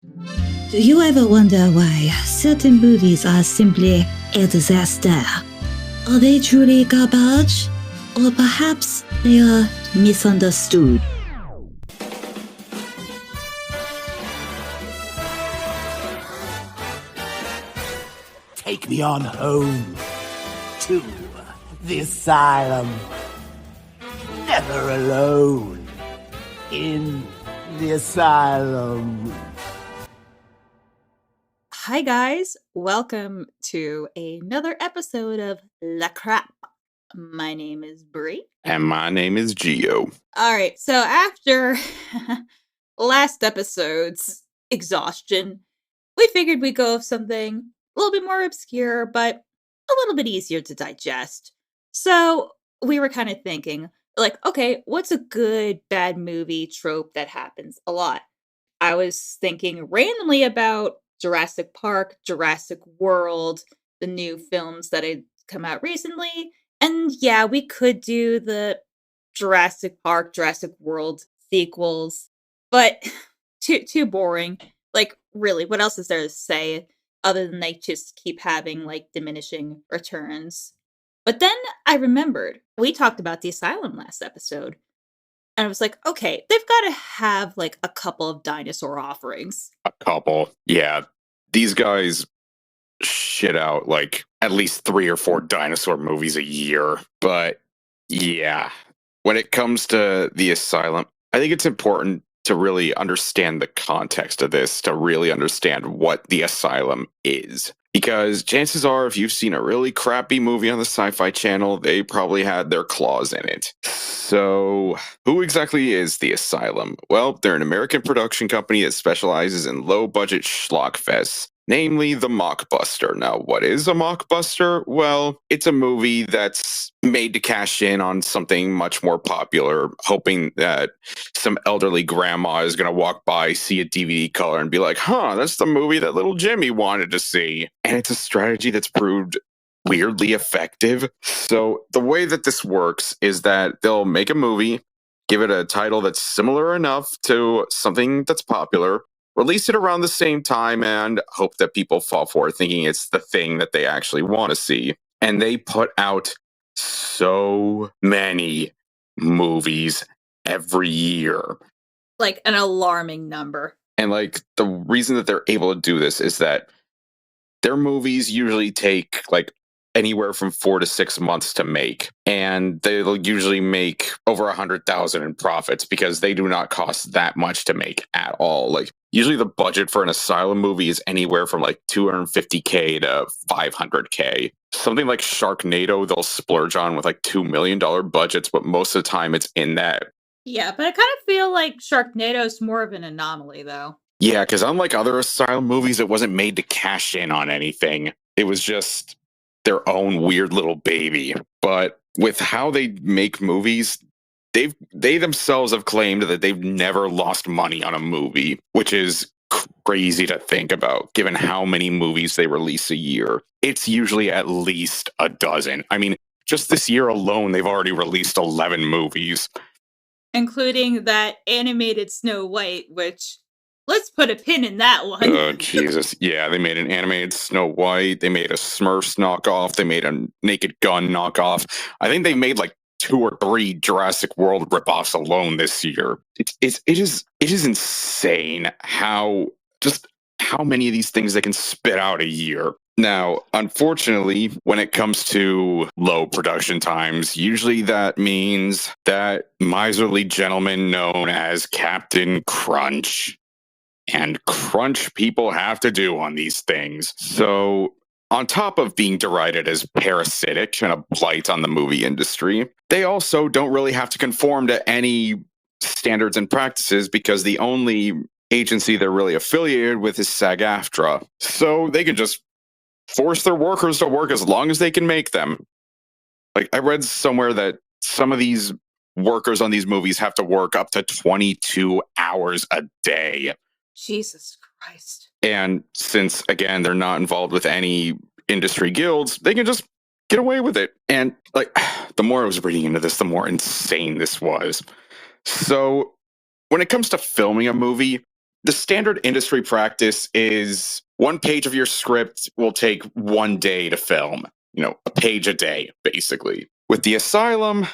Do you ever wonder why certain movies are simply a disaster? Are they truly garbage? Or perhaps they are misunderstood? Take me on home to the asylum. Never alone in the asylum. Hi guys, welcome to another episode of La Crap. My name is Bri. And my name is Gio. Alright, so after last episode's exhaustion, we figured we'd go with something a little bit more obscure, but a little bit easier to digest. So we were kind of thinking, like, okay, what's a good bad movie trope that happens a lot? I was thinking randomly about Jurassic Park, Jurassic World, the new films that had come out recently. And yeah, we could do the Jurassic Park, Jurassic World sequels, but too boring. Like, really, what else is there to say other than they just keep having like diminishing returns? But then I remembered we talked about the Asylum last episode. And I was like, okay, they've got to have like a couple of dinosaur offerings. A couple. Yeah. These guys shit out like at least 3 or 4 dinosaur movies a year. But yeah, when it comes to the Asylum, I think it's important to really understand the context of this, to really understand what the Asylum is. Because chances are, if you've seen a really crappy movie on the Sci-Fi Channel, they probably had their claws in it. So, who exactly is the Asylum? Well, they're an American production company that specializes in low-budget schlock fests, namely the Mockbuster. Now, what is a Mockbuster? Well, it's a movie that's made to cash in on something much more popular, hoping that some elderly grandma is going to walk by, see a DVD color, and be like, huh, that's the movie that little Jimmy wanted to see. And it's a strategy that's proved weirdly effective. So the way that this works is that they'll make a movie, give it a title that's similar enough to something that's popular, release it around the same time, and hope that people fall for it, thinking it's the thing that they actually want to see. And they put out so many movies every year. Like an alarming number. And like the reason that they're able to do this is that their movies usually take like anywhere from 4 to 6 months to make, and they'll usually make over 100,000 in profits because they do not cost that much to make at all. Like usually the budget for an Asylum movie is anywhere from like 250K to 500K. Something like Sharknado they'll splurge on with like $2 million budgets, but most of the time it's in that. Yeah, but I kind of feel like Sharknado's more of an anomaly, though. Yeah, because unlike other Asylum movies, it wasn't made to cash in on anything. It was just their own weird little baby. But with how they make movies, they themselves have claimed that they've never lost money on a movie, which is crazy to think about, given how many movies they release a year. It's usually at least a dozen. I mean, just this year alone, they've already released 11 movies. Including that animated Snow White, which... let's put a pin in that one. Oh, Jesus. Yeah, they made an animated Snow White. They made a Smurfs knockoff. They made a Naked Gun knockoff. I think they made like 2 or 3 Jurassic World ripoffs alone this year. It is insane how many of these things they can spit out a year. Now, unfortunately, when it comes to low production times, usually that means that miserly gentleman known as Captain Crunch and crunch people have to do on these things. So, on top of being derided as parasitic and a blight on the movie industry, they also don't really have to conform to any standards and practices because the only agency they're really affiliated with is SAG-AFTRA. So they can just force their workers to work as long as they can make them. Like, I read somewhere that some of these workers on these movies have to work up to 22 hours a day. Jesus Christ. And since, again, they're not involved with any industry guilds, they can just get away with it. And, like, the more I was reading into this, the more insane this was. So, when it comes to filming a movie, the standard industry practice is 1 page of your script will take 1 day to film. A page a day, basically. With the Asylum,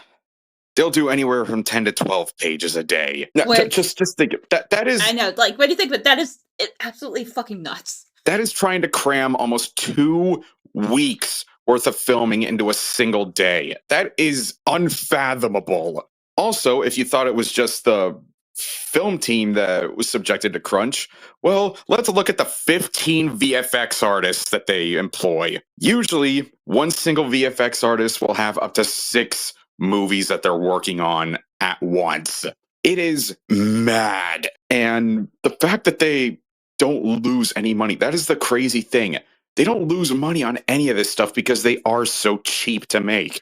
they'll do anywhere from 10 to 12 pages a day. Now, just think that is. I know, like, what do you think? But that is absolutely fucking nuts. That is trying to cram almost 2 weeks worth of filming into a single day. That is unfathomable. Also, if you thought it was just the film team that was subjected to crunch, well, let's look at the 15 VFX artists that they employ. Usually, one single VFX artist will have up to 6 movies that they're working on at once. It is mad. And the fact that they don't lose any money, that is the crazy thing. They don't lose money on any of this stuff because they are so cheap to make.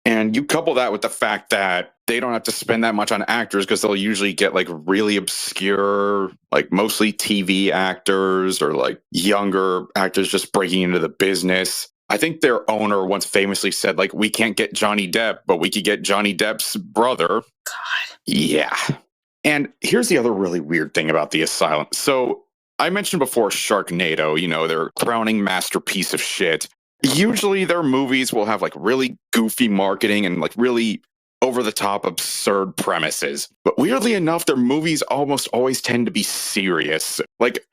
And you couple that with the fact that they don't have to spend that much on actors because they'll usually get like really obscure, like mostly TV actors or like younger actors just breaking into the business. I think their owner once famously said, like, we can't get Johnny Depp, but we could get Johnny Depp's brother. God. Yeah. And here's the other really weird thing about the Asylum. So I mentioned before Sharknado, their crowning masterpiece of shit. Usually their movies will have like really goofy marketing and like really over-the-top absurd premises. But weirdly enough, their movies almost always tend to be serious. Like,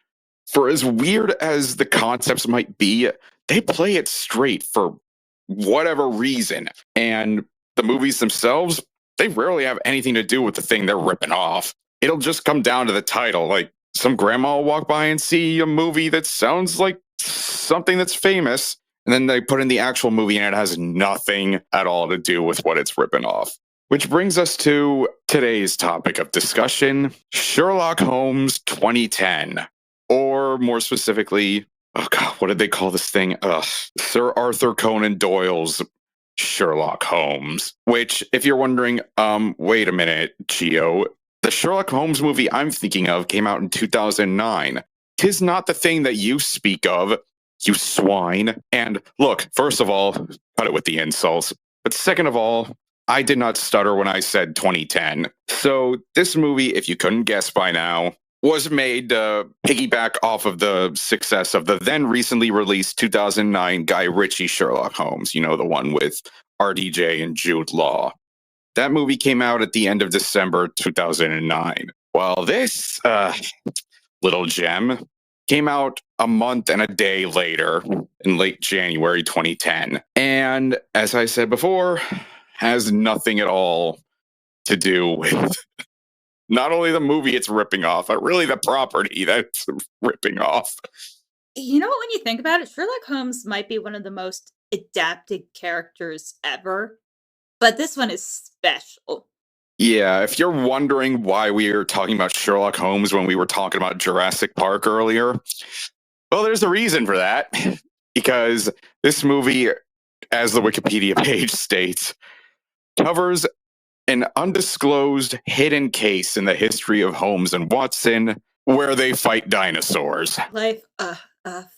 for as weird as the concepts might be, they play it straight for whatever reason. And the movies themselves, they rarely have anything to do with the thing they're ripping off. It'll just come down to the title. Like, some grandma will walk by and see a movie that sounds like something that's famous, and then they put in the actual movie and it has nothing at all to do with what it's ripping off. Which brings us to today's topic of discussion, Sherlock Holmes 2010. Or more specifically, oh God, what did they call this thing? Sir Arthur Conan Doyle's Sherlock Holmes. Which, if you're wondering, wait a minute, Gio, the Sherlock Holmes movie I'm thinking of came out in 2009. 'Tis not the thing that you speak of, you swine. And look, first of all, cut it with the insults. But second of all, I did not stutter when I said 2010. So this movie, if you couldn't guess by now, was made to piggyback off of the success of the then recently released 2009 Guy Ritchie Sherlock Holmes, the one with RDJ and Jude Law. That movie came out at the end of December 2009. While this little gem came out a month and a day later in late January 2010. And as I said before, has nothing at all to do with not only the movie it's ripping off, but really the property that's ripping off. You know what, when you think about it, Sherlock Holmes might be one of the most adapted characters ever, but this one is special. Yeah, if you're wondering why we are talking about Sherlock Holmes when we were talking about Jurassic Park earlier, well, there's a reason for that. Because this movie, as the Wikipedia page states, covers an undisclosed hidden case in the history of Holmes and Watson where they fight dinosaurs. Life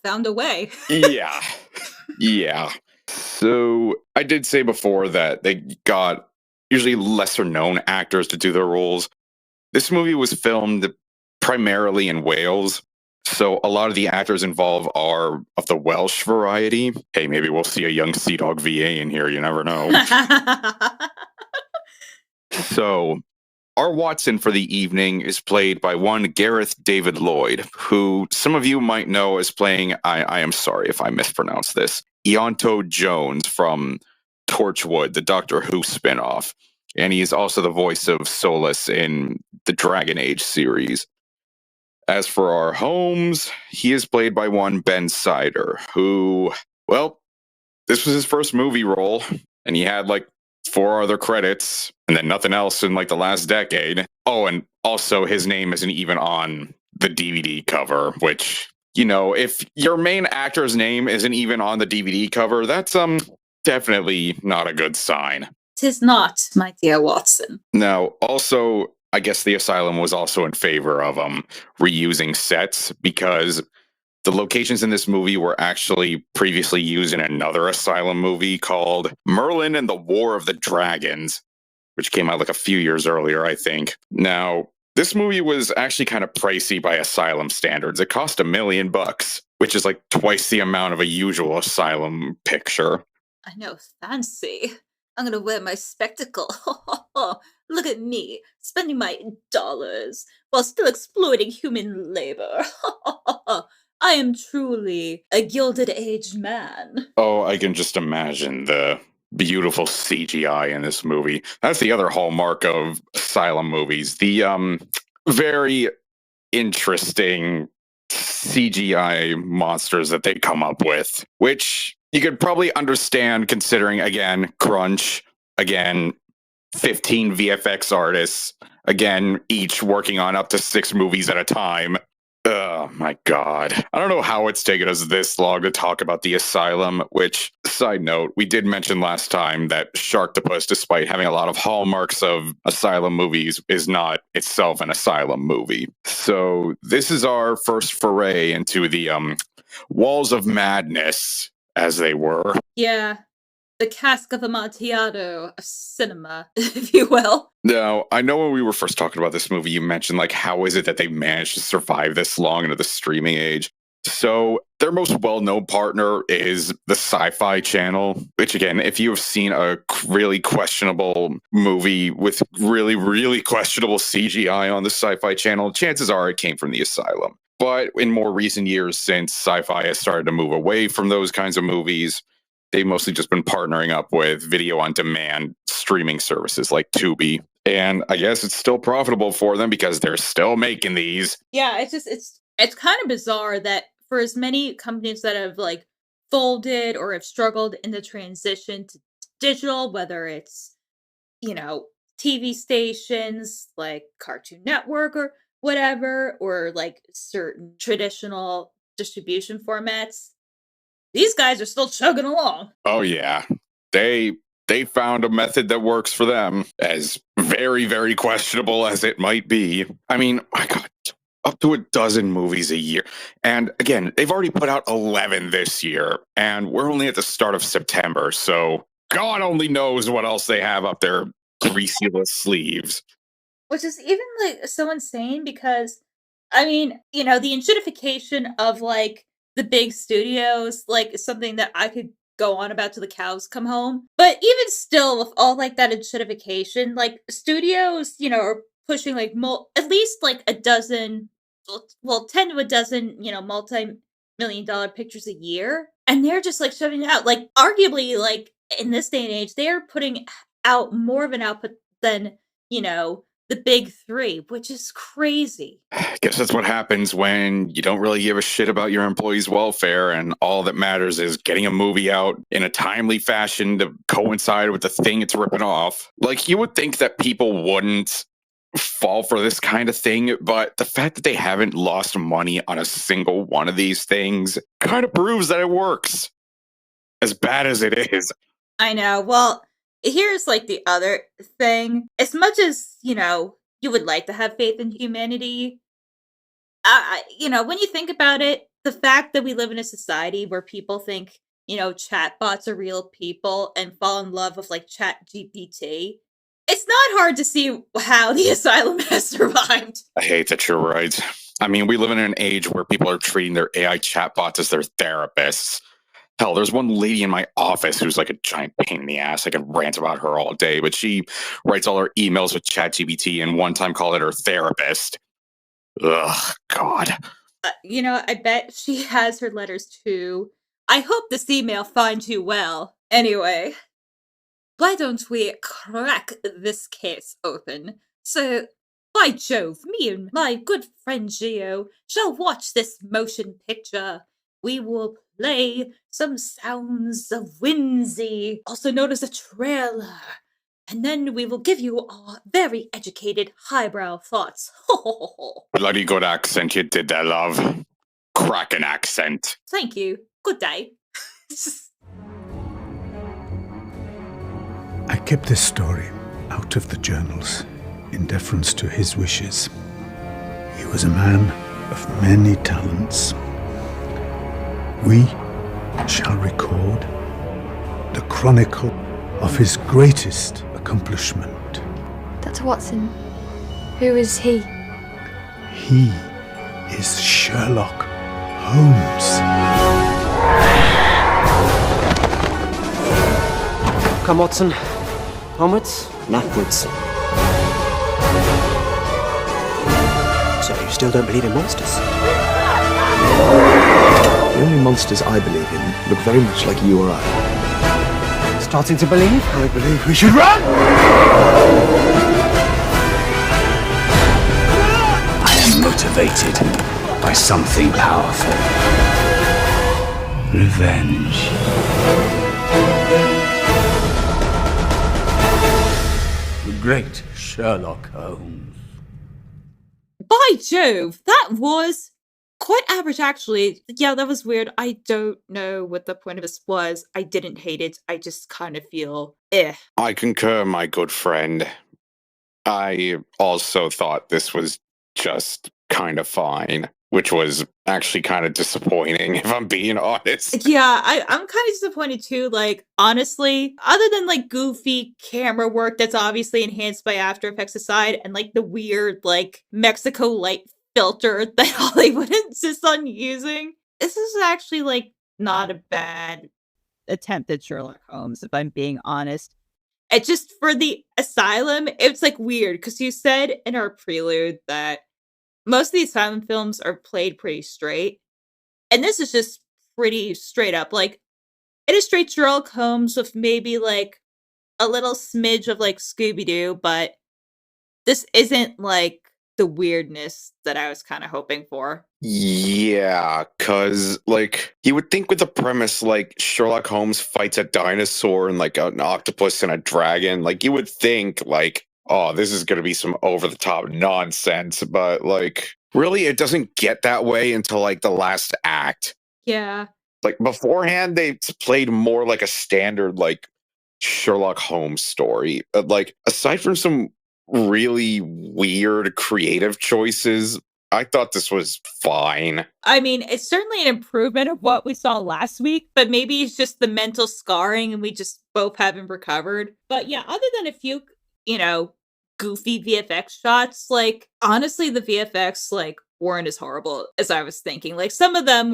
found a way. Yeah. So I did say before that they got usually lesser known actors to do their roles. This movie was filmed primarily in Wales, so a lot of the actors involved are of the Welsh variety. Hey, maybe we'll see a young Sea Dog VA in here, you never know. So our Watson for the evening is played by one Gareth David Lloyd, who some of you might know as playing, I am sorry if I mispronounce this, Eonto Jones from Torchwood, the Doctor Who spinoff. And he is also the voice of Solus in the Dragon Age series. As for our Holmes, he is played by one Ben Sider, who, well, this was his first movie role, and he had like 4 other credits, and then nothing else in like the last decade. Oh, and also his name isn't even on the DVD cover, which, if your main actor's name isn't even on the DVD cover, that's definitely not a good sign. 'Tis not, my dear Watson. Now, also, I guess the Asylum was also in favor of reusing sets because the locations in this movie were actually previously used in another Asylum movie called Merlin and the War of the Dragons, which came out like a few years earlier, I think. Now, This movie was actually kind of pricey by Asylum standards. It cost $1 million, which is like twice the amount of a usual Asylum picture. I know, fancy. I'm gonna wear my spectacle. Look at me, spending my dollars while still exploiting human labor. I am truly a gilded aged man. Oh, I can just imagine the beautiful CGI in this movie. That's the other hallmark of Asylum movies. The very interesting CGI monsters that they come up with, which you could probably understand considering, again, crunch, again, 15 VFX artists, again, each working on up to 6 movies at a time. Oh my god. I don't know how it's taken us this long to talk about the Asylum, which, side note, we did mention last time that Sharktopus, despite having a lot of hallmarks of Asylum movies, is not itself an Asylum movie. So this is our first foray into the walls of madness, as they were. Yeah, the cask of Amontillado of cinema, if you will. Now, I know when we were first talking about this movie, you mentioned, like, how is it that they managed to survive this long into the streaming age? So, their most well-known partner is the Sci-Fi Channel, which, again, if you have seen a really questionable movie with really, really questionable CGI on the Sci-Fi Channel, chances are it came from the Asylum. But in more recent years, since Sci-Fi has started to move away from those kinds of movies, they've mostly just been partnering up with video-on-demand streaming services like Tubi. And I guess it's still profitable for them because they're still making these. Yeah, it's kind of bizarre that for as many companies that have like folded or have struggled in the transition to digital, whether it's, you know, TV stations like Cartoon Network or whatever, or like certain traditional distribution formats, these guys are still chugging along. Oh yeah. They found a method that works for them, as very, very questionable as it might be. I mean, my God, up to a dozen movies a year. And again, they've already put out 11 this year, and we're only at the start of September, so God only knows what else they have up their greasy little sleeves. Which is even like so insane because, I mean, you know, the enshittification of like the big studios, like is something that I could go on about till the cows come home. But even still, with all like that enshittification, like studios, you know, are pushing like at least like a dozen, well, 10 to a dozen, you know, multi-million-dollar pictures a year. And they're just like shoving it out. Like, arguably, like in this day and age, they are putting out more of an output than, you know, the big 3, which is crazy. I guess that's what happens when you don't really give a shit about your employees' welfare, and all that matters is getting a movie out in a timely fashion to coincide with the thing it's ripping off. Like, you would think that people wouldn't fall for this kind of thing, but the fact that they haven't lost money on a single one of these things kind of proves that it works. As bad as it is. I know. Well, here's like the other thing. As much as, you know, you would like to have faith in humanity, you know, when you think about it, the fact that we live in a society where people think, you know, chatbots are real people and fall in love with like Chat GPT, it's not hard to see how the Asylum has survived. I hate that you're right. I mean, we live in an age where people are treating their AI chatbots as their therapists. Hell, there's one lady in my office who's like a giant pain in the ass. I could rant about her all day, but she writes all her emails with ChatGPT and one time called it her therapist. Ugh, God. You know, I bet she has her letters too. I hope this email finds you well. Anyway, why don't we crack this case open? So, by Jove, me and my good friend Gio shall watch this motion picture. We will play some sounds of whimsy, also known as a trailer. And then we will give you our very educated highbrow thoughts. Ho ho ho ho. Bloody good accent you did there, love. Cracking accent. Thank you. Good day. I kept this story out of the journals in deference to his wishes. He was a man of many talents. We shall record the chronicle of his greatest accomplishment. Dr. Watson, who is he? He is Sherlock Holmes. Come, Watson. Onwards and upwards. So you still don't believe in monsters? The only monsters I believe in look very much like you or I. Starting to believe? I believe we should run! I am motivated by something powerful. Revenge. The great Sherlock Holmes. By Jove, that was quite average, actually. Yeah, that was weird. I don't know what the point of this was. I didn't hate it. I just kind of feel I concur, my good friend. I also thought this was just kind of fine, which was actually kind of disappointing, if I'm being honest. Yeah, I'm kind of disappointed too. Like, honestly, other than like goofy camera work that's obviously enhanced by After Effects aside, and like the weird like Mexico light filter that Hollywood insists on using, this is actually like not a bad attempt at Sherlock Holmes, if I'm being honest. It just for the Asylum, it's like weird because you said in our prelude that most of the Asylum films are played pretty straight. And this is just pretty straight up. Like, it is straight Sherlock Holmes with maybe like a little smidge of like Scooby Doo, but this isn't like the weirdness that I was kind of hoping for. Yeah, because, like, you would think with the premise, like, Sherlock Holmes fights a dinosaur and, like, an octopus and a dragon, like, you would think, like, oh, this is going to be some over-the-top nonsense, but, like, really, it doesn't get that way until, like, the last act. Yeah. Like, beforehand, they played more like a standard, like, Sherlock Holmes story. Like, aside from some really weird creative choices, I thought this was fine. I mean, it's certainly an improvement of what we saw last week, but maybe it's just the mental scarring and we just both haven't recovered. But yeah, other than a few, goofy VFX shots, like, honestly, the VFX, like, weren't as horrible as I was thinking. Like, some of them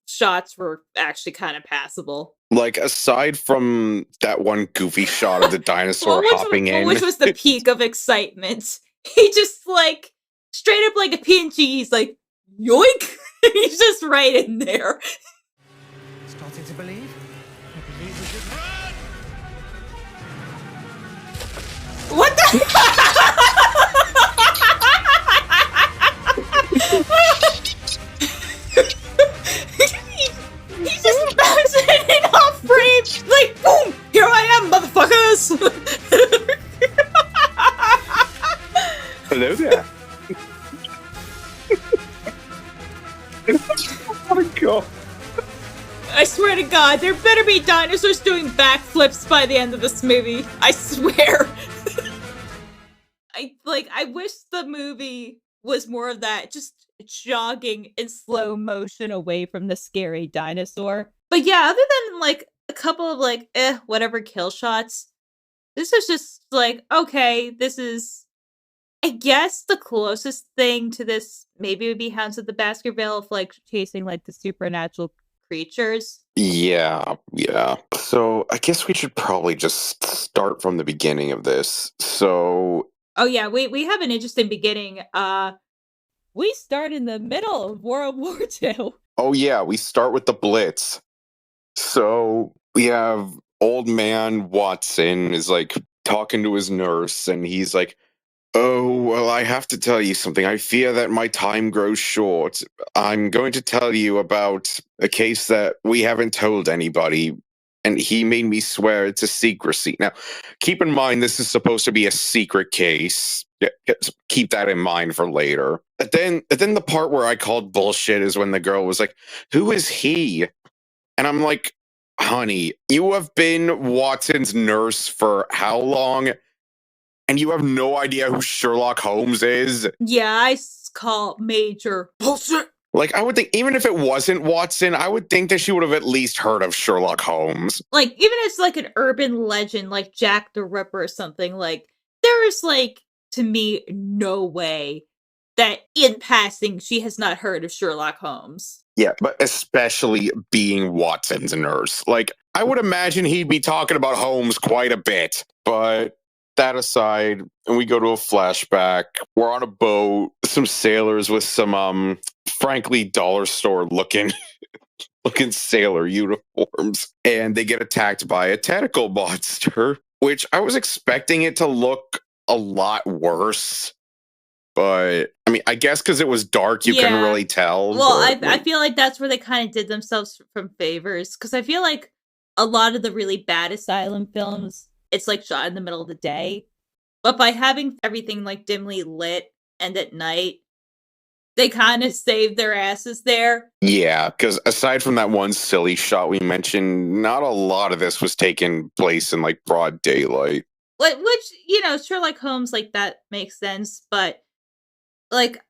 shots were actually kind of passable. Like, aside from that one goofy shot of the dinosaur hopping in. Which was the peak of excitement. He just, like, straight up like a PNG, he's like, yoink! He's just right in there. Starting to believe? I believe we should run! What the? He's just bouncing it off frame, like, boom! Here I am, motherfuckers! Hello there. Oh my god. I swear to God, there better be dinosaurs doing backflips by the end of this movie. I swear. I wish the movie was more of that, just jogging in slow motion away from the scary dinosaur. But yeah, other than like a couple of like, whatever kill shots, this is just like, okay, this is, I guess the closest thing to this maybe would be Hounds of the Baskerville of like chasing like the supernatural creatures. Yeah. So I guess we should probably just start from the beginning of this. So oh yeah, we have an interesting beginning. We start in the middle of World War II. oh yeah, we start with the Blitz. So we have old man Watson is like talking to his nurse and he's like, oh, well, I have to tell you something. I fear that my time grows short. I'm going to tell you about a case that we haven't told anybody, and he made me swear it's a secrecy. Now, keep in mind, this is supposed to be a secret case. Keep that in mind for later. And then the part where I called bullshit is when the girl was like, who is he? And I'm like, honey, you have been Watson's nurse for how long? And you have no idea who Sherlock Holmes is? Yeah, I call major bullshit. Like, I would think, even if it wasn't Watson, I would think that she would have at least heard of Sherlock Holmes. Like, even as like an urban legend, like Jack the Ripper or something, like, there is like, to me, no way that in passing she has not heard of Sherlock Holmes. Yeah, but especially being Watson's nurse. Like, I would imagine he'd be talking about Holmes quite a bit. But that aside, and we go to a flashback. We're on a boat, some sailors with some frankly dollar store looking sailor uniforms, and they get attacked by a tentacle monster, which I was expecting it to look a lot worse. But I mean, I guess because it was dark, you couldn't Yeah. really tell. Well, but, I feel like that's where they kind of did themselves from favors, because I feel like a lot of the really bad Asylum films, it's like shot in the middle of the day, but by having everything like dimly lit and at night, they kind of saved their asses there. Yeah, because aside from that one silly shot we mentioned, not a lot of this was taking place in like broad daylight. Which, Sherlock Holmes, like, that makes sense, but like,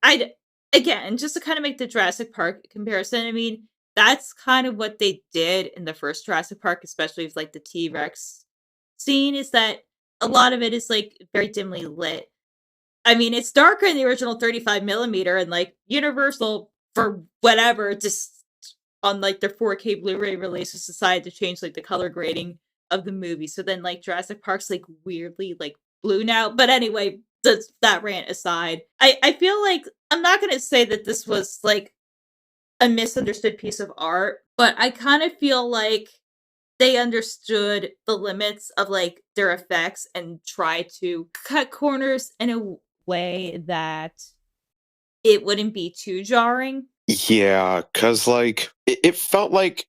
again, just to kind of make the Jurassic Park comparison, I mean, that's kind of what they did in the first Jurassic Park, especially with like the T-Rex scene, is that a lot of it is like very dimly lit. I mean, it's darker in the original 35 millimeter, and like Universal, for whatever, just on like their 4K Blu-ray releases, decided to change like the color grading of the movie. So then like Jurassic Park's like weirdly like blue now. But anyway, that rant aside, I feel like I'm not gonna say that this was like a misunderstood piece of art, but I kind of feel like they understood the limits of like their effects and try to cut corners in a way that it wouldn't be too jarring. Yeah, because like it felt like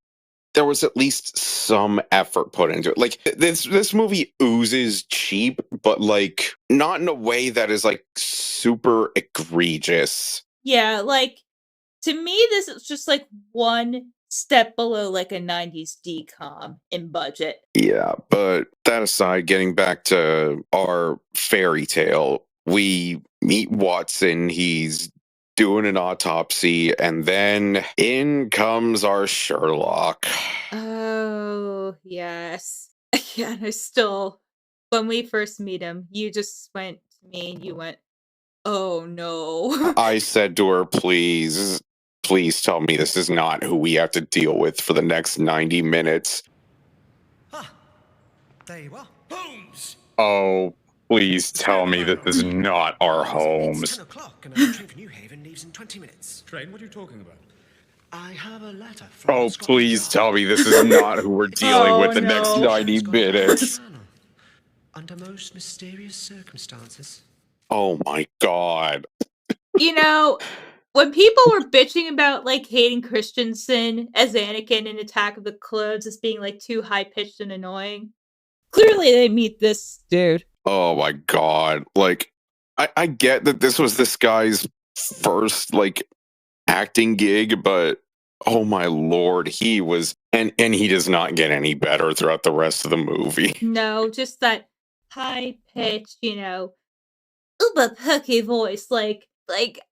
there was at least some effort put into it. Like this movie oozes cheap, but like not in a way that is like super egregious. Yeah, like, to me, this is just like one step below like a 90s decom in budget. Yeah, but that aside, getting back to our fairy tale, we meet Watson. He's doing an autopsy, and then in comes our Sherlock. Oh, yes. Yeah, I still, when we first meet him, you just went to me and you went, oh no. I said to her, please tell me this is not who we have to deal with for the next 90 minutes. Ah, there you are. Holmes! Oh, please tell me this is not our It's Holmes. 10 o'clock and a train for New Haven leaves in 20 minutes. Train? What are you talking about? I have a letter from Oh, Scotland please Yard. tell me this is not who we're dealing with the Oh, next no. 90 minutes. Under most mysterious circumstances. Oh my god. When people were bitching about like Hayden Christensen as Anakin in Attack of the Clones as being like too high pitched and annoying, clearly they meet this dude. Oh my god. Like, I get that this was this guy's first like acting gig, but oh my lord, he was and he does not get any better throughout the rest of the movie. No, just that high pitched, uber perky voice. Like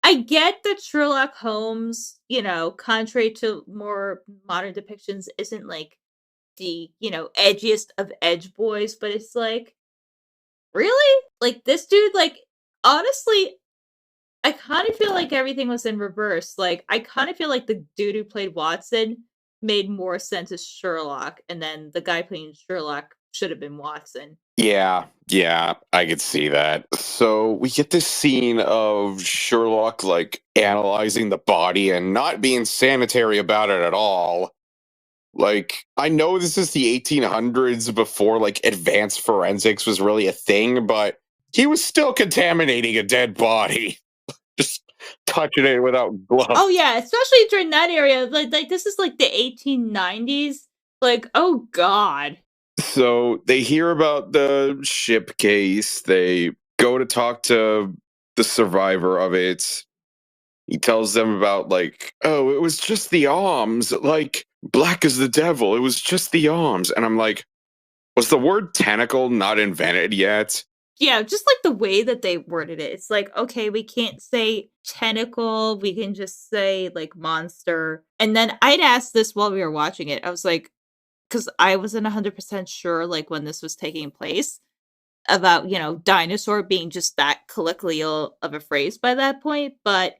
I get that Sherlock Holmes, contrary to more modern depictions, isn't like the, edgiest of edge boys, but it's like, really? Like this dude, like, honestly, I kind of feel like everything was in reverse. Like, I kind of feel like the dude who played Watson made more sense as Sherlock, and then the guy playing Sherlock should have been Watson. Yeah, I could see that. So we get this scene of Sherlock like analyzing the body and not being sanitary about it at all. Like, I know this is the 1800s before like advanced forensics was really a thing, but he was still contaminating a dead body. Just touching it without gloves. Oh yeah, especially during that area. Like this is like the 1890s. Like, oh god. So they hear about the ship case. They go to talk to the survivor of it. He tells them about like, oh, it was just the arms, like black as the devil. It was just the arms. And I'm like, was the word tentacle not invented yet? Yeah, just like the way that they worded it. It's like, okay, we can't say tentacle, we can just say like monster. And then I'd asked this while we were watching it. I was like, because I wasn't 100% sure like when this was taking place. about, dinosaur being just that colloquial of a phrase by that point, but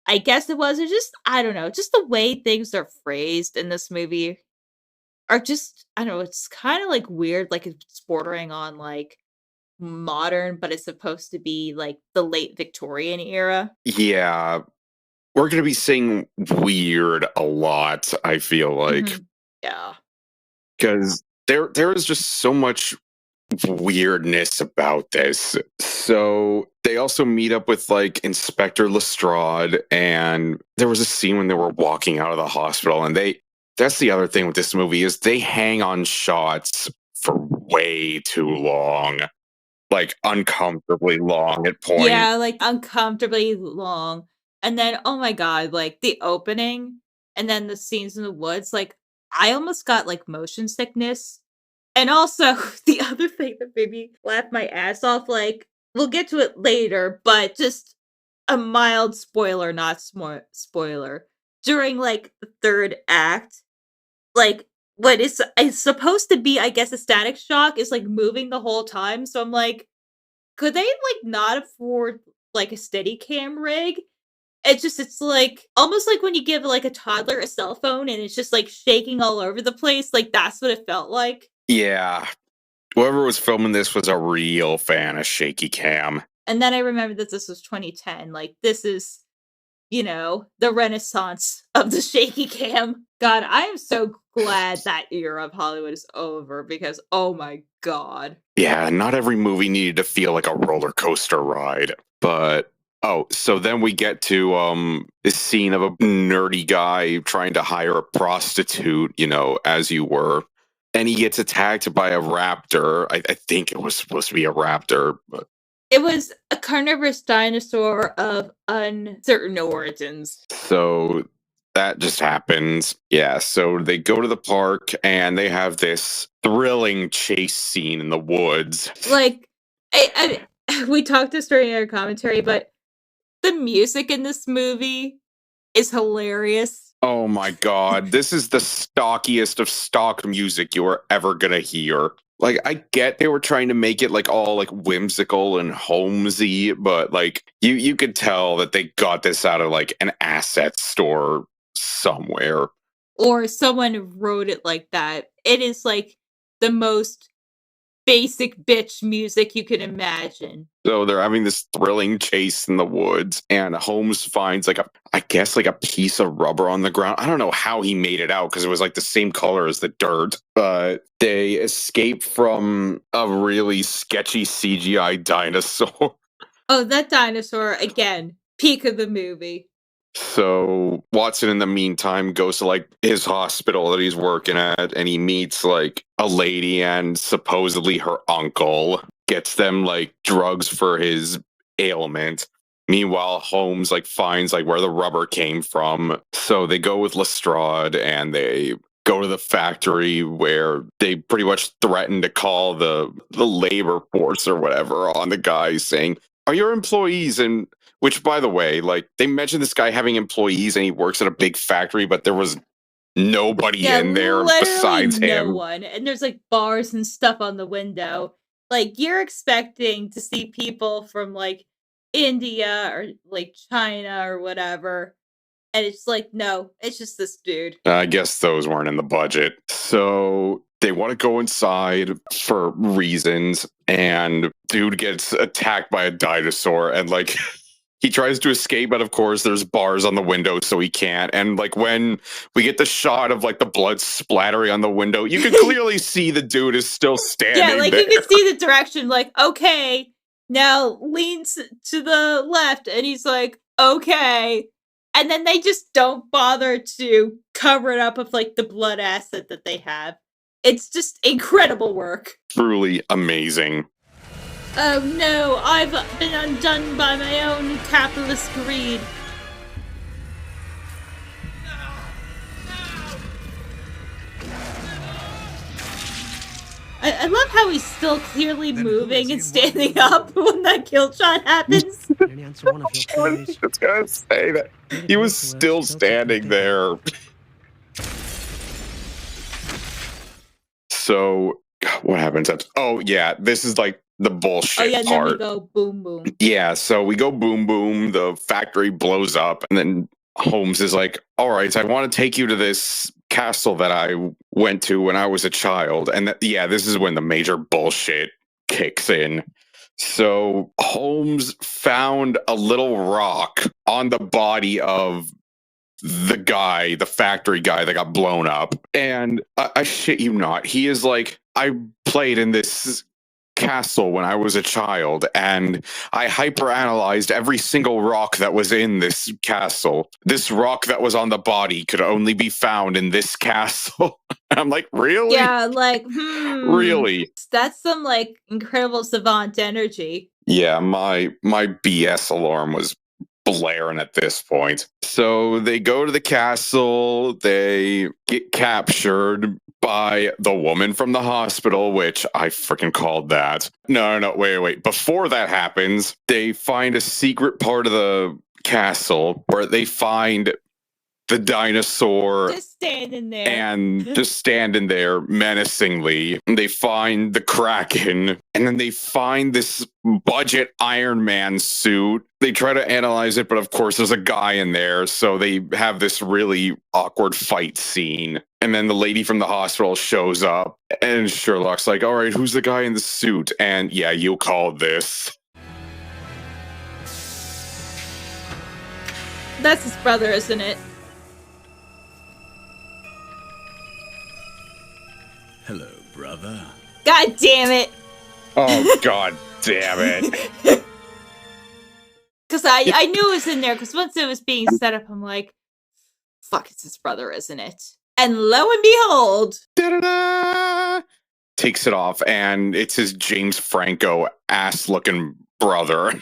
I guess it was. It's just, I don't know, just the way things are phrased in this movie are just, I don't know, it's kind of like weird, like it's bordering on like modern, but it's supposed to be like the late Victorian era. Yeah, we're going to be saying weird a lot, I feel like, Mhm. Yeah. because there is just so much weirdness about this. So they also meet up with like Inspector Lestrade, and there was a scene when they were walking out of the hospital, and that's the other thing with this movie is they hang on shots for way too long, like uncomfortably long at points. Yeah, like uncomfortably long. And then, oh my God, like the opening and then the scenes in the woods, like I almost got like motion sickness. And also, the other thing that made me laugh my ass off, like, we'll get to it later, but just a mild spoiler, not spoiler. During like the third act, like what is supposed to be, I guess, a static shock is like moving the whole time. So I'm like, could they like not afford like a steady cam rig? It's like almost like when you give like a toddler a cell phone and it's just like shaking all over the place. Like that's what it felt like. Yeah, whoever was filming this was a real fan of shaky cam. And then I remember that this was 2010. Like, this is, the renaissance of the shaky cam. God, I am so glad that era of Hollywood is over because, oh my God. Yeah, not every movie needed to feel like a roller coaster ride. But so then we get to this scene of a nerdy guy trying to hire a prostitute, as you were. And he gets attacked by a raptor. I think it was supposed to be a raptor, but It was a carnivorous dinosaur of uncertain origins. so that just happens. Yeah, so they go to the park and they have this thrilling chase scene in the woods. Like, we talked this during our commentary, but the music in this movie is hilarious. Oh my god, this is the stockiest of stock music you are ever gonna hear. Like, I get they were trying to make it like all like whimsical and Holmesy, but like you could tell that they got this out of like an asset store somewhere. Or someone wrote it like that. It is like the most basic bitch music you can imagine. So they're having this thrilling chase in the woods, and Holmes finds like I guess like a piece of rubber on the ground. I don't know how he made it out because it was like the same color as the dirt. But they escape from a really sketchy CGI dinosaur. Oh, that dinosaur, again, peak of the movie. So Watson, in the meantime, goes to like his hospital that he's working at, and he meets like a lady and supposedly her uncle. Gets them like drugs for his ailment. Meanwhile, Holmes like finds like where the rubber came from. So they go with Lestrade and they go to the factory where they pretty much threaten to call the labor force or whatever on the guy, saying, "Are your employees in?" Which, by the way, like they mentioned this guy having employees and he works at a big factory, but there was nobody Yeah, in there literally besides no him. one. And there's like bars and stuff on the window. Like you're expecting to see people from like India or like China or whatever. And it's like, no, it's just this dude. I guess those weren't in the budget. So they want to go inside for reasons, and dude gets attacked by a dinosaur, and like he tries to escape, but of course there's bars on the window, so he can't. And like when we get the shot of like the blood splattering on the window, you can clearly see the dude is still standing Yeah, like there. you can see the direction, like, okay, now leans to the left, and he's like, okay. And then they just don't bother to cover it up with like the blood acid that they have. It's just incredible work. Truly amazing. Oh no, I've been undone by my own capitalist greed. I love how he's still clearly Then moving who and is he? standing up when that kill shot happens. Can only answer one of your I was queries. just gonna say that he was still standing there. So what happens? Oh yeah, this is like the bullshit Oh yeah, and then we part. go boom boom. Yeah, so we go boom boom, the factory blows up, and then Holmes is like, all right, I want to take you to this castle that I went to when I was a child. And this is when the major bullshit kicks in. So Holmes found a little rock on the body of the factory guy that got blown up. And I shit you not, he is like, I played in this castle when I was a child, and I hyperanalyzed every single rock that was in this castle. This rock that was on the body could only be found in this castle. And I'm like, really? Yeah, like, Really? That's some like incredible savant energy. Yeah, my BS alarm was blaring at this point. So they go to the castle, they get captured by the woman from the hospital, which I freaking called that. No, wait. Before that happens, they find a secret part of the castle where they find the dinosaur Just standing there. and just standing there menacingly. They find the Kraken, and then they find this budget Iron Man suit. They try to analyze it, but of course there's a guy in there, so they have this really awkward fight scene. And then the lady from the hospital shows up, and Sherlock's like, all right, who's the guy in the suit? And yeah, you called this. That's his brother, isn't it? Hello, brother. God damn it! Oh, god damn it. Because I knew it was in there, because once it was being set up, I'm like, fuck, it's his brother, isn't it? And lo and behold, Da-da-da! Takes it off, and it's his James Franco ass-looking brother,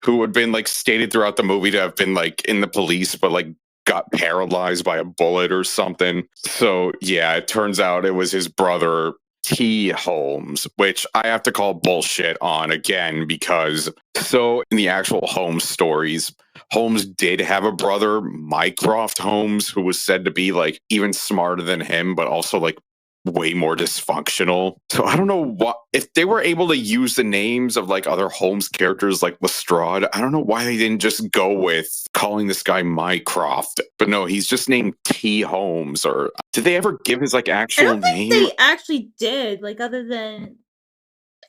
who had been like stated throughout the movie to have been like in the police, but like got paralyzed by a bullet or something. So yeah, it turns out it was his brother T. Holmes, which I have to call bullshit on again, because so in the actual Holmes stories, Holmes did have a brother, Mycroft Holmes, who was said to be like even smarter than him, but also like way more dysfunctional. So I don't know what, if they were able to use the names of like other Holmes characters like Lestrade, I don't know why they didn't just go with calling this guy Mycroft. But no, he's just named T. Holmes. Or did they ever give his like I actual don't think name? they actually did, like other than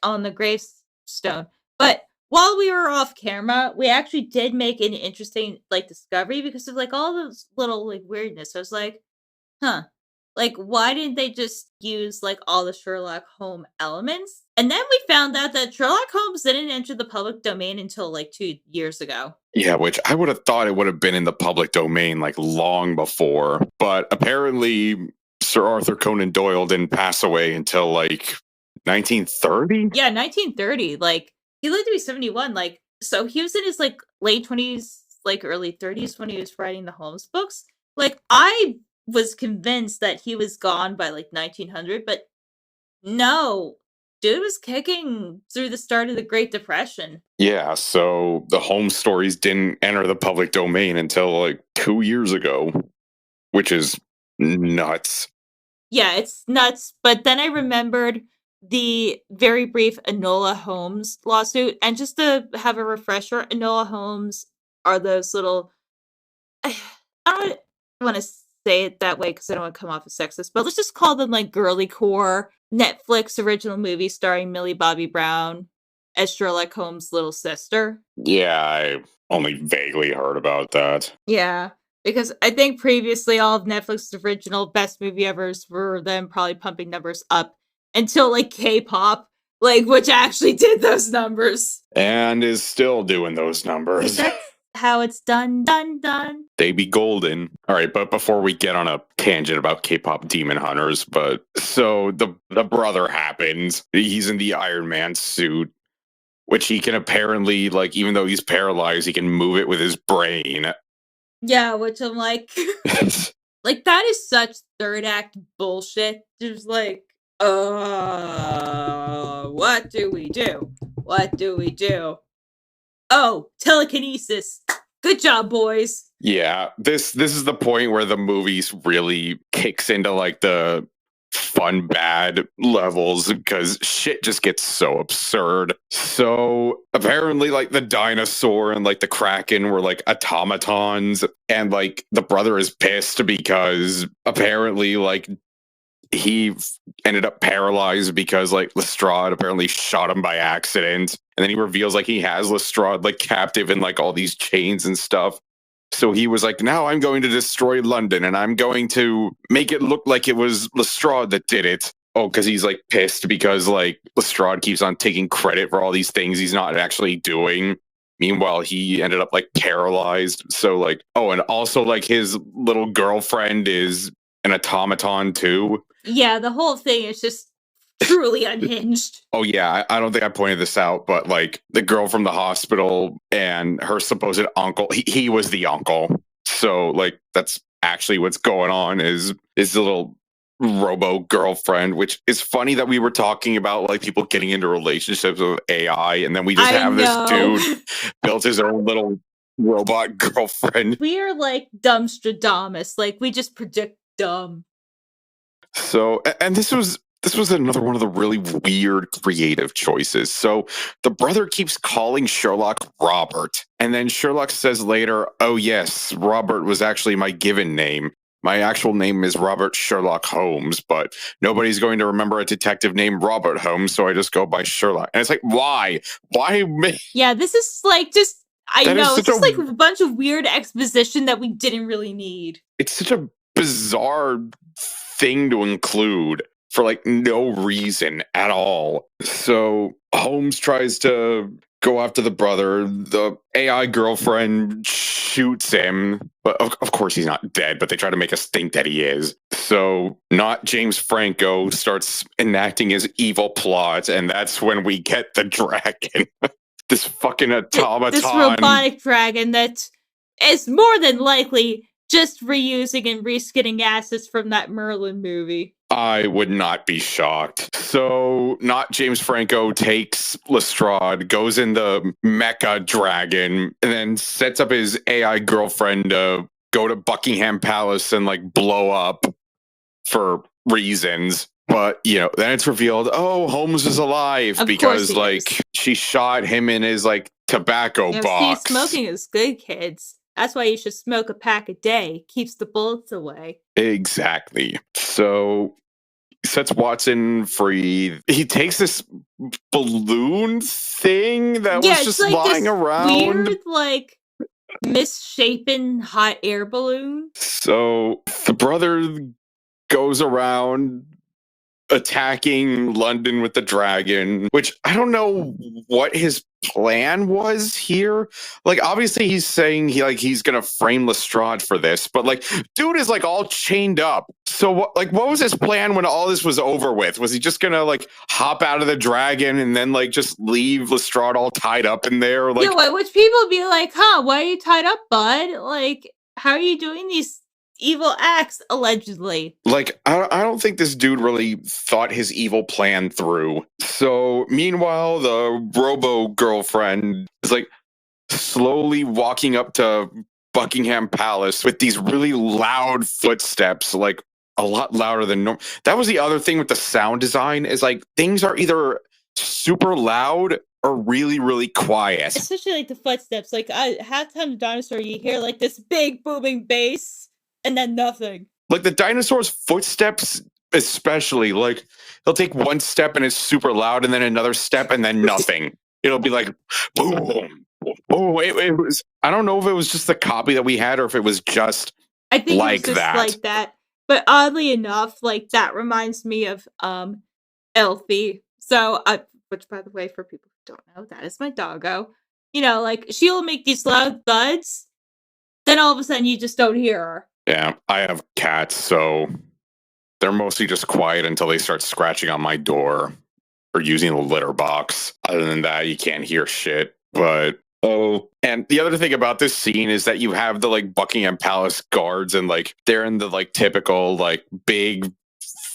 on the gravestone. But while we were off camera, we actually did make an interesting like discovery because of like all those little like weirdness. I was like, huh. Like, why didn't they just use like all the Sherlock Holmes elements? And then we found out that Sherlock Holmes didn't enter the public domain until like 2 years ago. Yeah, which I would have thought it would have been in the public domain like long before. But apparently Sir Arthur Conan Doyle didn't pass away until like 1930? Yeah, 1930. Like, he lived to be 71. Like, so he was in his like late 20s, like early 30s when he was writing the Holmes books. Like, I was convinced that he was gone by like 1900, but no, dude was kicking through the start of the Great Depression. Yeah, so the Holmes stories didn't enter the public domain until like 2 years ago, which is nuts. Yeah, it's nuts. But then I remembered the very brief Enola Holmes lawsuit. And just to have a refresher, Enola Holmes are those little. I don't want to say it that way because I don't want to come off as sexist, but let's just call them like girly core Netflix original movie starring Millie Bobby Brown as Sherlock Holmes' little sister. Yeah, I only vaguely heard about that. Yeah, because I think previously all of Netflix's original best movie evers were them probably pumping numbers up until like K-pop, like which actually did those numbers. And is still doing those numbers. That's how it's done. They be golden. All right, but before we get on a tangent about K-pop demon hunters, but so the brother happens. He's in the Iron Man suit, which he can apparently, like, even though he's paralyzed, he can move it with his brain. Yeah, which I'm like, like that is such third act bullshit. Just like, what do we do? What do we do? Oh, telekinesis. Good job, boys. Yeah, this is the point where the movie really kicks into like the fun bad levels because shit just gets so absurd. So apparently like the dinosaur and like the kraken were like automatons, and like the brother is pissed because apparently like he ended up paralyzed because like Lestrade apparently shot him by accident, and then he reveals like he has Lestrade like captive in like all these chains and stuff. So he was like, now I'm going to destroy London and I'm going to make it look like it was Lestrade that did it. Oh, because he's like pissed because like Lestrade keeps on taking credit for all these things he's not actually doing. Meanwhile, he ended up like paralyzed. So like, oh, and also like his little girlfriend is an automaton too. Yeah, the whole thing is just truly unhinged. Oh yeah, I don't think I pointed this out, but like the girl from the hospital and her supposed uncle, he was the uncle. So like that's actually what's going on is the little robo girlfriend, which is funny that we were talking about like people getting into relationships with AI, and then we just have this dude built his own little robot girlfriend. We are like Dumbstradamus, like we just predict dumb. So, and this was another one of the really weird creative choices. So the brother keeps calling Sherlock Robert, and then Sherlock says later, oh yes, Robert was actually my given name. My actual name is Robert Sherlock Holmes, but nobody's going to remember a detective named Robert Holmes, so I just go by Sherlock. And it's like, why? Why me? Yeah, this is like just, I know, it's just a, like a bunch of weird exposition that we didn't really need. It's such a bizarre thing to include for like no reason at all. So Holmes tries to go after the brother. The AI girlfriend shoots him, but of course he's not dead, but they try to make us think that he is. So not James Franco starts enacting his evil plot, and that's when we get the dragon. This fucking automaton. This robotic dragon that is more than likely just reusing and reskinning assets from that Merlin movie. I would not be shocked. So, not James Franco takes Lestrade, goes in the Mecha Dragon, and then sets up his AI girlfriend to go to Buckingham Palace and like blow up for reasons. But, you know, then it's revealed, oh, Holmes is alive because like she shot him in his like tobacco box. See, smoking is good, kids. That's why you should smoke a pack a day. Keeps the bullets away. Exactly. So sets Watson free. He takes this balloon thing that was just like lying around. Weird, like misshapen hot air balloon. So the brother goes around attacking London with the dragon, which I don't know what his plan was here. Like obviously he's saying he's gonna frame Lestrade for this, but like dude is like all chained up. So what was his plan when all this was over with? Was he just gonna like hop out of the dragon and then like just leave Lestrade all tied up in there? Like, yeah, which people be like, huh, why are you tied up, bud? Like, how are you doing these evil acts, allegedly? Like, I don't think this dude really thought his evil plan through. So, meanwhile, the robo girlfriend is like slowly walking up to Buckingham Palace with these really loud footsteps, like a lot louder than normal. That was the other thing with the sound design is like things are either super loud or really, really quiet. Especially like the footsteps. Like, halftime dinosaur, you hear like this big booming bass. And then nothing. Like the dinosaur's footsteps, especially, like he'll take one step and it's super loud, and then another step and then nothing. It'll be like boom. Oh, it was. I don't know if it was just the copy that we had or if it was just. I think like it was just that. like that. But oddly enough, like that reminds me of Elfie. So, which by the way, for people who don't know, that is my doggo. You know, like she'll make these loud thuds, then all of a sudden you just don't hear her. Yeah, I have cats, so they're mostly just quiet until they start scratching on my door or using the litter box. Other than that, you can't hear shit. But, and the other thing about this scene is that you have the, like, Buckingham Palace guards and, like, they're in the, like, typical, like, big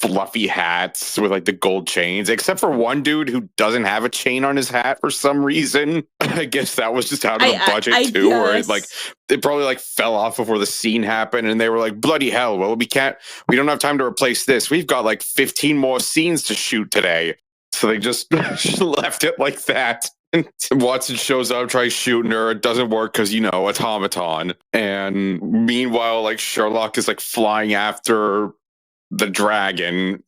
fluffy hats with like the gold chains, except for one dude who doesn't have a chain on his hat for some reason. I guess that was just out of the budget I too, or it guess. probably like fell off before the scene happened, and they were like, "Bloody hell! Well, we don't have time to replace this. We've got like 15 more scenes to shoot today." So they just left it like that. And Watson shows up, tries shooting her. It doesn't work because, automaton. And meanwhile, like Sherlock is like flying after the dragon.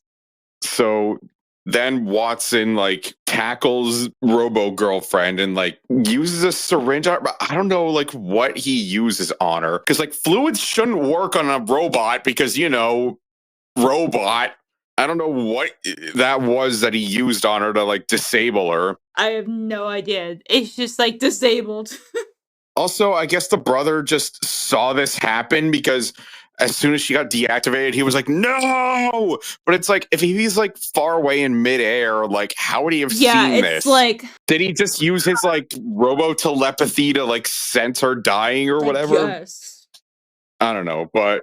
So then Watson like tackles Robo girlfriend and like uses a syringe on her. But I don't know like what he uses on her. Because like fluids shouldn't work on a robot because, robot. I don't know what that was that he used on her to like disable her. I have no idea. It's just like disabled. Also, I guess the brother just saw this happen because as soon as she got deactivated, he was like, "No!" But it's like, if he's like far away in midair, like, how would he have seen it's this? like, did he just use his like robo telepathy to like sense her dying or whatever? Yes. I don't know, but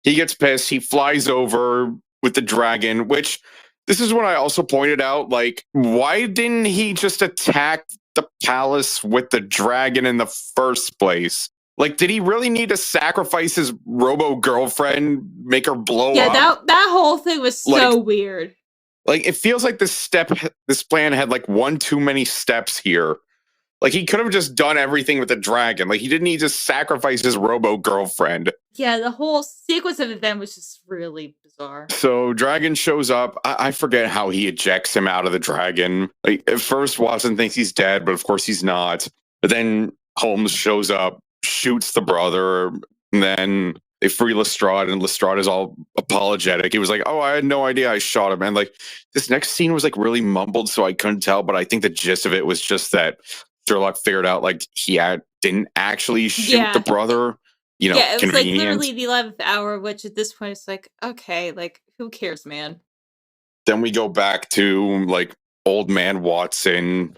he gets pissed. He flies over with the dragon, which this is when I also pointed out, like, why didn't he just attack the palace with the dragon in the first place? Like, did he really need to sacrifice his robo girlfriend, make her blow up? Yeah, that whole thing was so weird. Like, it feels like this plan had like one too many steps here. Like, he could have just done everything with the dragon. Like, he didn't need to sacrifice his robo girlfriend. Yeah, the whole sequence of event was just really bizarre. So dragon shows up. I forget how he ejects him out of the dragon. Like, at first, Watson thinks he's dead, but of course he's not. But then Holmes shows up, shoots the brother, and then they free Lestrade, and Lestrade is all apologetic. He was like, "Oh, I had no idea I shot him." And like, this next scene was like really mumbled, so I couldn't tell. But I think the gist of it was just that Sherlock figured out like didn't actually shoot the brother. It was convenient. like literally the 11th hour, which at this point it's like, okay, like who cares, man? Then we go back to like old man Watson,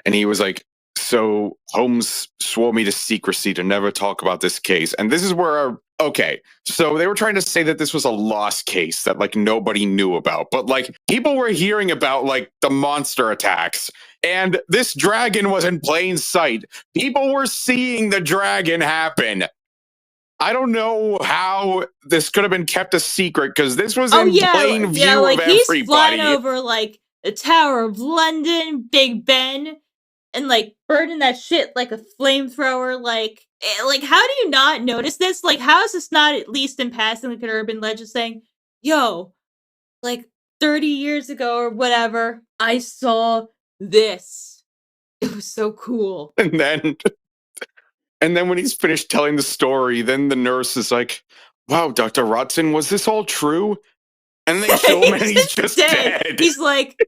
and he was like, "So Holmes swore me to secrecy to never talk about this case." And this is where so they were trying to say that this was a lost case that like nobody knew about, but like people were hearing about like the monster attacks, and this dragon was in plain sight. People were seeing the dragon happen. I don't know how this could have been kept a secret because this was in plain view like of he's everybody. flying over like the Tower of London, Big Ben, and like burning that shit like a flamethrower. Like how do you not notice this? Like, how is this not at least in passing like an urban legend saying, "Yo, like 30 years ago or whatever, I saw this. It was so cool." And then when he's finished telling the story, then the nurse is like, "Wow, Dr. Watson, was this all true?" And they show him and he's just dead. He's like,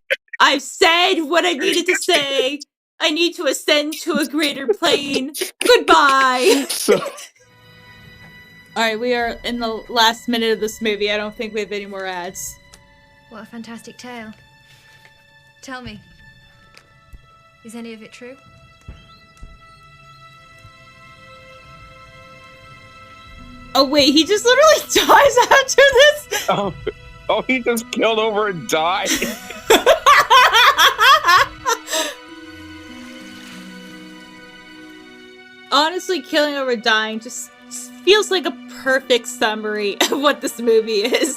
"I've said what I needed to say. I need to ascend to a greater plane. Goodbye." All right, we are in the last minute of this movie. I don't think we have any more ads. What a fantastic tale. Tell me, is any of it true? Oh wait, he just literally dies after this? Oh, he just killed over and died. Honestly, killing over dying just feels like a perfect summary of what this movie is.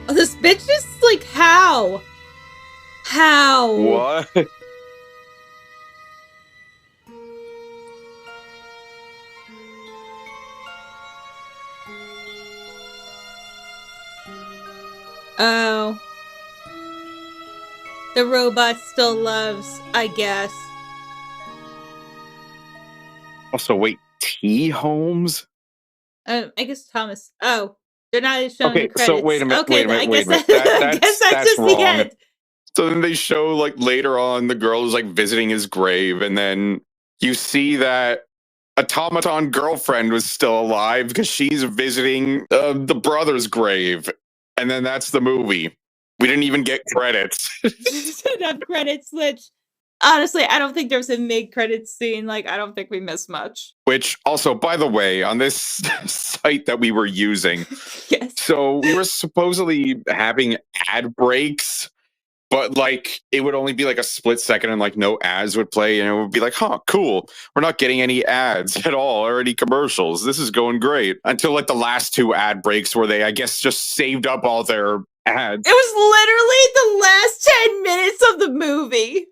Oh, this bitch is like, how? How? What? Oh. The robot still loves, I guess. Also, wait, T. Holmes? I guess Thomas. Oh, they're not showing the credits. So wait a minute. Okay, wait a minute. I guess that's just wrong. the end. So then they show like later on the girl is like visiting his grave, and then you see that automaton girlfriend was still alive because she's visiting the brother's grave, and then that's the movie. We didn't even get credits. Didn't have credits, which honestly, I don't think there's a mid-credits scene. Like, I don't think we missed much. Which also, by the way, on this site that we were using, Yes. so we were supposedly having ad breaks, but like it would only be like a split second and like no ads would play, and it would be like, huh, cool. We're not getting any ads at all or any commercials. This is going great. Until like the last two ad breaks where they, I guess, just saved up all their ads. It was literally the last 10 minutes of the movie.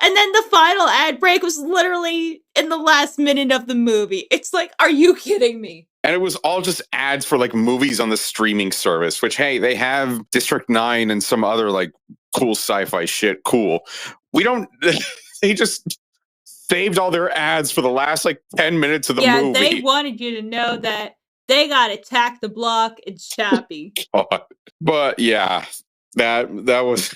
And then the final ad break was literally in the last minute of the movie. It's like, are you kidding me? And it was all just ads for like movies on the streaming service, which, hey, they have District 9 and some other like cool sci-fi shit. Cool. We don't, they just saved all their ads for the last like 10 minutes of the movie. Yeah, they wanted you to know that they got Attack the Block and Chappie. But yeah, that was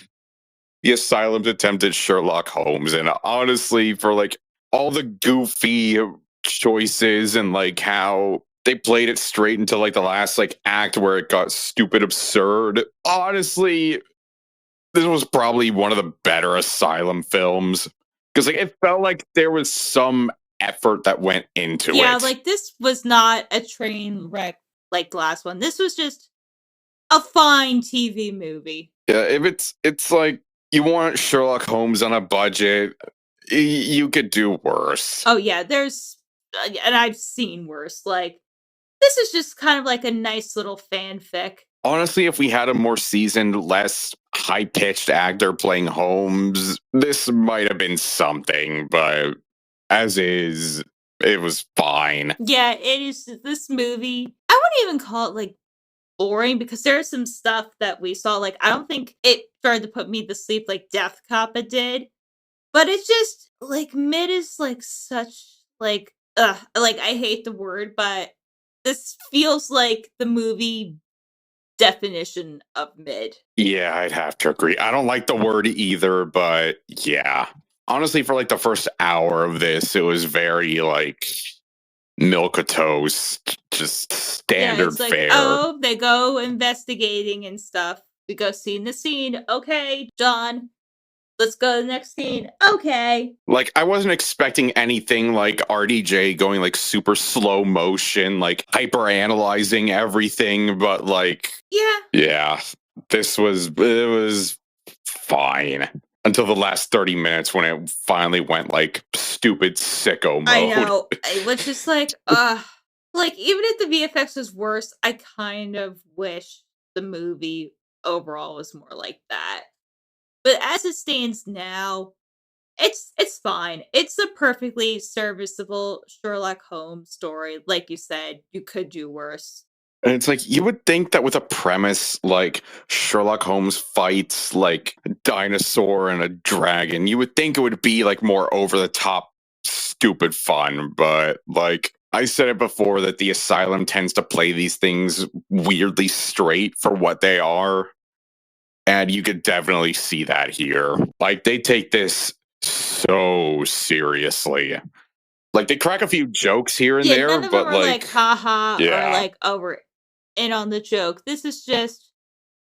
the Asylum's attempt at Sherlock Holmes. And honestly, for like all the goofy choices and like how they played it straight until like the last like act where it got stupid absurd. Honestly, this was probably one of the better Asylum films. Because like it felt like there was some effort that went into it. Yeah, like this was not a train wreck like the last one. This was just a fine TV movie. Yeah, if it's like you want Sherlock Holmes on a budget, you could do worse. Oh yeah, there's and I've seen worse. Like this is just kind of like a nice little fanfic. Honestly, if we had a more seasoned, less high-pitched actor playing Holmes, this might have been something, but as is, it was fine. Yeah, it is this movie. I wouldn't even call it like boring because there's some stuff that we saw. Like, I don't think it tried to put me to sleep like Death Kappa did. But it's just like mid is like such like like I hate the word, but this feels like the movie definition of mid. Yeah, I'd have to agree. I don't like the word either, but yeah. Honestly, for like the first hour of this, it was very like milk of toast, just standard it's like, fare. oh, they go investigating and stuff. We go scene to scene. Okay, John, let's go to the next scene. Okay. Like, I wasn't expecting anything like RDJ going like super slow motion, like hyper analyzing everything, but like, yeah, it was fine until the last 30 minutes when it finally went like stupid sicko mode. I know. It was just like, like even if the VFX was worse, I kind of wish the movie overall was more like that. But as it stands now, it's fine. It's a perfectly serviceable Sherlock Holmes story. Like you said, you could do worse. And it's like, you would think that with a premise like Sherlock Holmes fights like a dinosaur and a dragon, you would think it would be like more over the top, stupid fun. But like I said it before, that the Asylum tends to play these things weirdly straight for what they are. And you could definitely see that here. Like, they take this so seriously. Like, they crack a few jokes here and there, none of but them are like haha or like, oh, we're in on the joke. This is just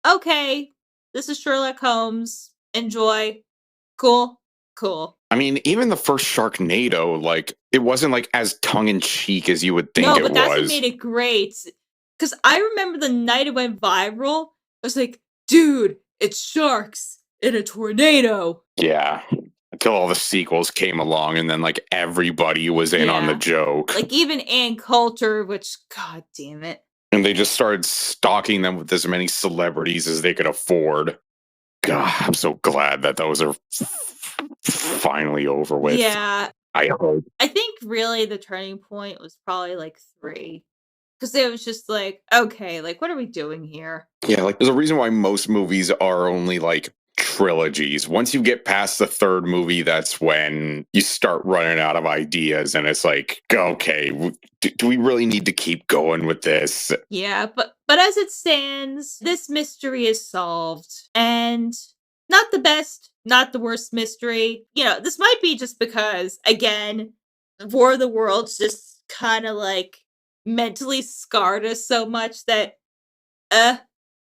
okay. This is Sherlock Holmes. Enjoy. Cool. I mean, even the first Sharknado, like, it wasn't like as tongue in cheek as you would think it was. No, but that's what made it great. Because I remember the night it went viral. I was like, dude, it's sharks in a tornado. Yeah. Until all the sequels came along, and then like everybody was in on the joke. Like even Ann Coulter, which, god damn it. And they just started stocking them with as many celebrities as they could afford. God, I'm so glad that those are finally over with. Yeah. I hope. I think really the turning point was probably like 3. Because it was just like, okay, like what are we doing here? Yeah, like there's a reason why most movies are only like trilogies. Once you get past the third movie, that's when you start running out of ideas, and it's like, okay, do we really need to keep going with this? Yeah, but as it stands, this mystery is solved, and not the best, not the worst mystery. You know, this might be just because, again, War of the Worlds just kind of like mentally scarred us so much that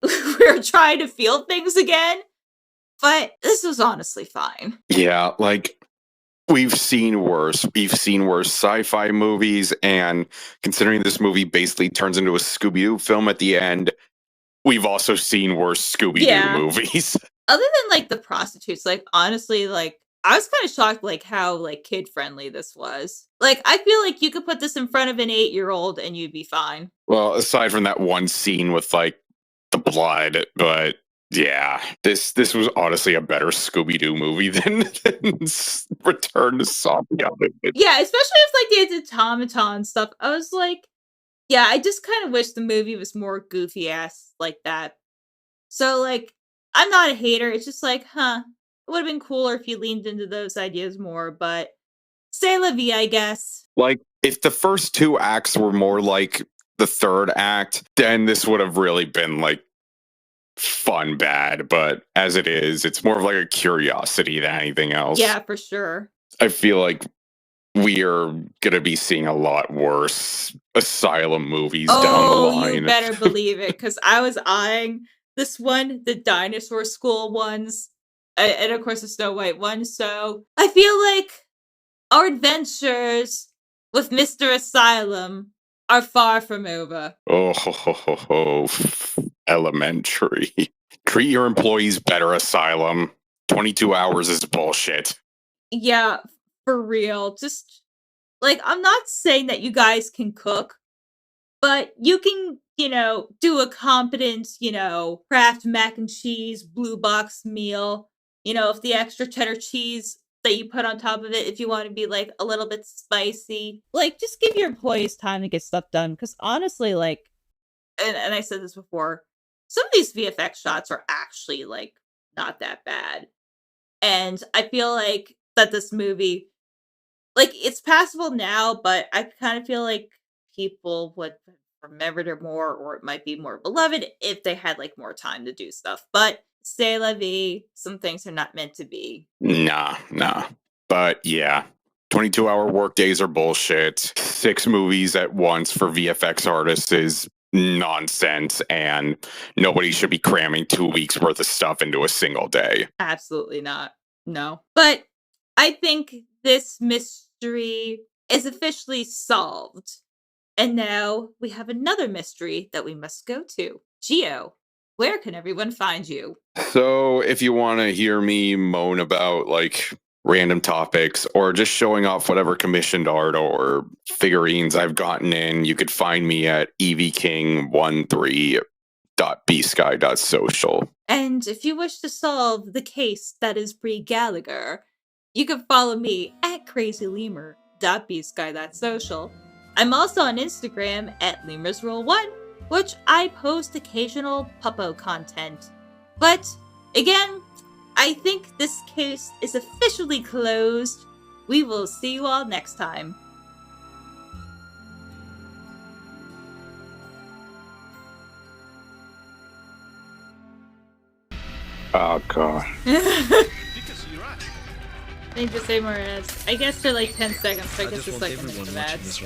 we're trying to feel things again. But this was honestly fine. Yeah, like we've seen worse. We've seen worse sci-fi movies, and considering this movie basically turns into a Scooby-Doo film at the end, we've also seen worse Scooby-Doo movies. Other than like the prostitutes, like honestly, like I was kind of shocked like how like kid friendly this was. Like I feel like you could put this in front of an 8-year-old and you'd be fine. Well, aside from that one scene with like the blood, but yeah, this was honestly a better Scooby-Doo movie than Return to Zombie. Yeah, especially if like they did automaton stuff. I was like, yeah, I just kind of wish the movie was more goofy ass like that. So like, I'm not a hater. It's just like, it would have been cooler if you leaned into those ideas more. But c'est la vie, I guess. Like, if the first 2 acts were more like the third act, then this would have really been like fun bad. But as it is, it's more of like a curiosity than anything else. Yeah, for sure. I feel like we are going to be seeing a lot worse Asylum movies down the line. You better believe it, because I was eyeing this one, the dinosaur school ones, and of course the Snow White one. So I feel like our adventures with Mr. Asylum are far from over. Elementary. Treat your employees better, Asylum. 22 hours is bullshit. Yeah, for real. Just, like, I'm not saying that you guys can cook, but you can, do a competent, Kraft mac and cheese, blue box meal. If the extra cheddar cheese that you put on top of it, if you want to be, like, a little bit spicy. Like, just give your employees time to get stuff done. Because honestly, like, and I said this before, some of these VFX shots are actually, like, not that bad. And I feel like that this movie, like, it's passable now, but I kind of feel like people would remember it more, or it might be more beloved if they had, like, more time to do stuff. But c'est la vie, some things are not meant to be. Nah. But yeah, 22-hour work days are bullshit. 6 movies at once for VFX artists is nonsense, and nobody should be cramming 2 weeks worth of stuff into a single day. Absolutely not. No. But I think this mystery is officially solved. And now we have another mystery that we must go to. Gio, where can everyone find you? So if you want to hear me moan about like random topics or just showing off whatever commissioned art or figurines I've gotten in, you could find me at evking13.bsky.social. And if you wish to solve the case that is Bri Gallagher, you can follow me at crazylemur.bsky.social. I'm also on Instagram at lemur'srule1, which I post occasional puppo content. But again, I think this case is officially closed. We will see you all next time. Oh, God. Need to say more ads. I guess for like 10 seconds, so I guess it's like a mix of ads.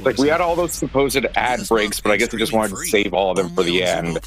Like, we had all those supposed ad breaks, but I guess we just wanted to save all of them for the end.